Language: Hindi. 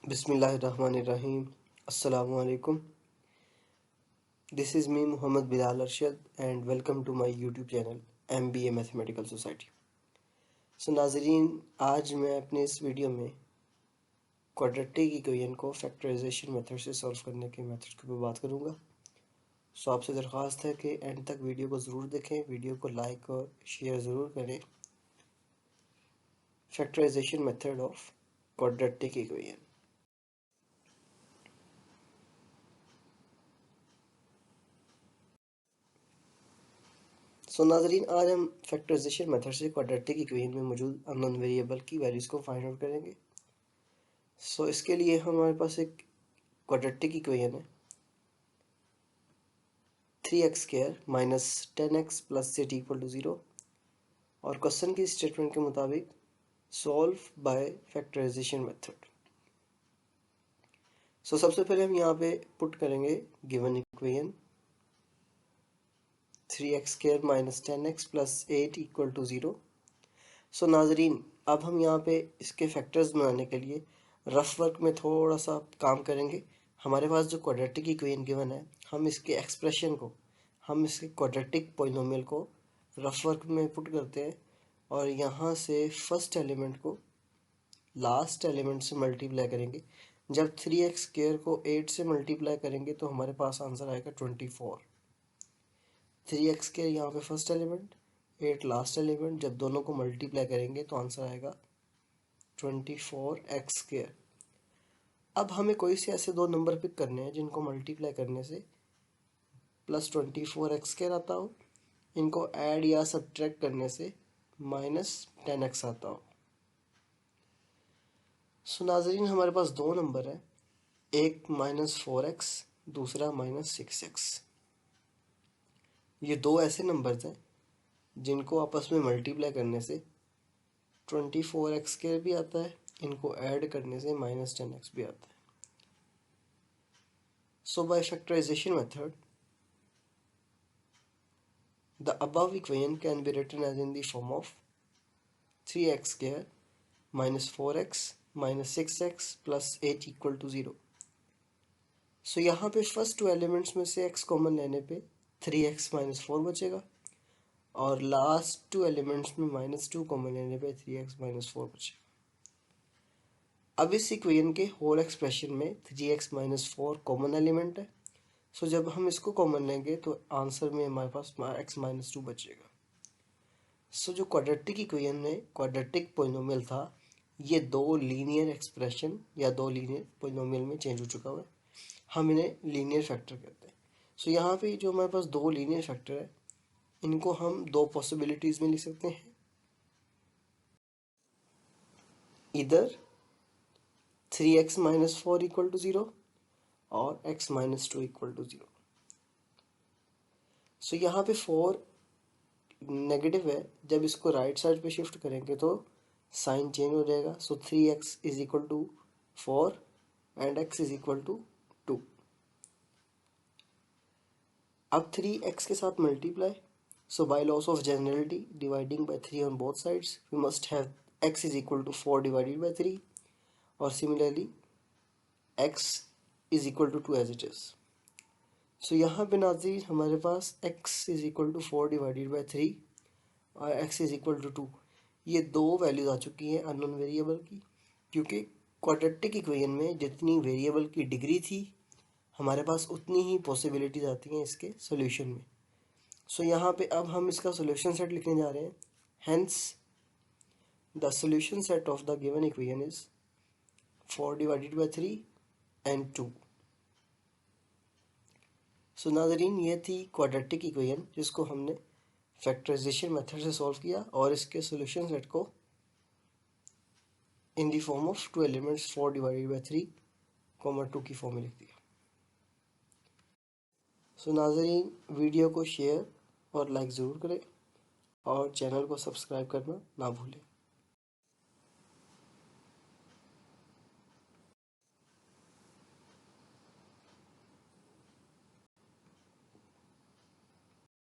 बिस्मिल्लाहिर्रहमानिर्रहीम। अस्सलामु अलैकुम। This is me Mohammad Bilal Arshad and welcome to my YouTube channel MBA mathematical society. So नाज़रीन, आज मैं अपने इस वीडियो में क्वाड्रेटिक इक्वेशन को फैक्टराइजेशन मेथड से सॉल्व करने के मेथड के ऊपर बात करूँगा। सो आपसे दरख्वास्त है कि एंड तक वीडियो को ज़रूर देखें, वीडियो को लाइक और शेयर ज़रूर करें। Factorization method of quadratic equation. So नाज़रीन, आज हम फैक्टराइजेशन मेथड से क्वाड्रेटिक इक्वेशन में मौजूद अननोन वेरिएबल की वैल्यूज़ को फाइंड आउट करेंगे। सो इसके लिए हमारे पास एक क्वाड्रेटिक इक्वेशन है 3x² minus 10x plus z equal to 0 और क्वेश्चन की स्टेटमेंट के मुताबिक solve by factorisation method. So सबसे पहले हम यहाँ पे पुट करेंगे given equation 3x² minus 10x plus 8 equal to 0। So नाजरीन, अब हम यहाँ पे इसके फैक्टर्स बनाने के लिए रफ वर्क में थोड़ा सा काम करेंगे। हमारे पास जो क्वाड्रेटिक इक्वेशन गिवन है, हम इसके एक्सप्रेशन को, हम इसके क्वाड्रेटिक पॉलिनोमियल को रफ वर्क में पुट करते हैं और यहाँ से फर्स्ट एलिमेंट को लास्ट एलिमेंट से मल्टीप्लाई करेंगे। जब 3x² को 8 से मल्टीप्लाई करेंगे तो हमारे पास आंसर आएगा 24। 3x² यहाँ पे फर्स्ट एलिमेंट, 8 लास्ट एलिमेंट, जब दोनों को मल्टीप्लाई करेंगे तो आंसर आएगा 24x²। अब हमें कोई से ऐसे दो नंबर पिक करने हैं जिनको मल्टीप्लाई करने से प्लस 24x² आता हो, इनको ऐड या सब्ट्रैक्ट करने से माइनस 10x आता हो। सो नाजरीन, हमारे पास दो नंबर है, एक -4x, दूसरा -6x। ये दो ऐसे नंबर्स हैं जिनको आपस में मल्टीप्लाई करने से 24x² भी आता है, इनको ऐड करने से -10x भी आता है। So by factorisation method the above equation can be written as in the form of 3x² minus 4x minus 6x plus 8 equal to 0। सो यहाँ पे फर्स्ट टू एलिमेंट्स में से x कॉमन लेने पे 3x माइनस 4 बचेगा और लास्ट टू एलिमेंट्स में -2 कॉमन लेने पे 3x माइनस 4 बचेगा। अब इस इक्वेशन के होल एक्सप्रेशन में 3x माइनस 4 कॉमन एलिमेंट है। सो जब हम इसको कॉमन लेंगे तो आंसर में हमारे पास x माइनस 2 बचेगा। सो जो क्वाड्रेटिक इक्वेशन में क्वाड्रेटिक पॉलिनोमियल था, ये दो लीनियर एक्सप्रेशन या दो लीनियर पॉलिनोमियल में चेंज हो चुका हुआ है। हम इन्हें लीनियर फैक्टर कहते हैं। सो यहाँ पे जो हमारे पास दो लीनियर फैक्टर है, इनको हम दो पॉसिबिलिटीज में लिख सकते हैं, इधर 3x माइनस 4 इक्वल टू 0 और x माइनस 2 इक्वल टू 0। सो यहाँ पे 4 नेगेटिव है, जब इसको राइट साइड पे शिफ्ट करेंगे तो साइन चेंज हो जाएगा। So 3x is equal to 4 and x is equal to 2। अब 3x के साथ multiply, so by loss of generality dividing by 3 on both sides we must have x is equal to 4 divided by 3 और similarly x is equal to 2 as it is. So यहाँ पे नाज़रीन हमारे पास x is equal to 4 divided by 3 और x इज इक्वल टू 2, ये दो वैल्यूज आ चुकी हैं अननोन वेरिएबल की, क्योंकि क्वाड्रेटिक इक्वेशन में जितनी वेरिएबल की डिग्री थी हमारे पास उतनी ही पॉसिबिलिटीज आती हैं इसके सॉल्यूशन में। सो यहाँ पे अब हम इसका सॉल्यूशन सेट लिखने जा रहे हैं। Hence the solution set of the given equation is 4 divided by 3 and 2। सो नाज़रीन, ये थी क्वाड्रेटिक इक्वेशन जिसको हमने फैक्टराइजेशन मेथड से सॉल्व किया और इसके सॉल्यूशन सेट को in the form of two elements 4 divided by 3 comma 2 की फॉर्म में लिख दिया। सो नाज़रीन, वीडियो को शेयर और लाइक ज़रूर करें और चैनल को सब्सक्राइब करना ना भूलें।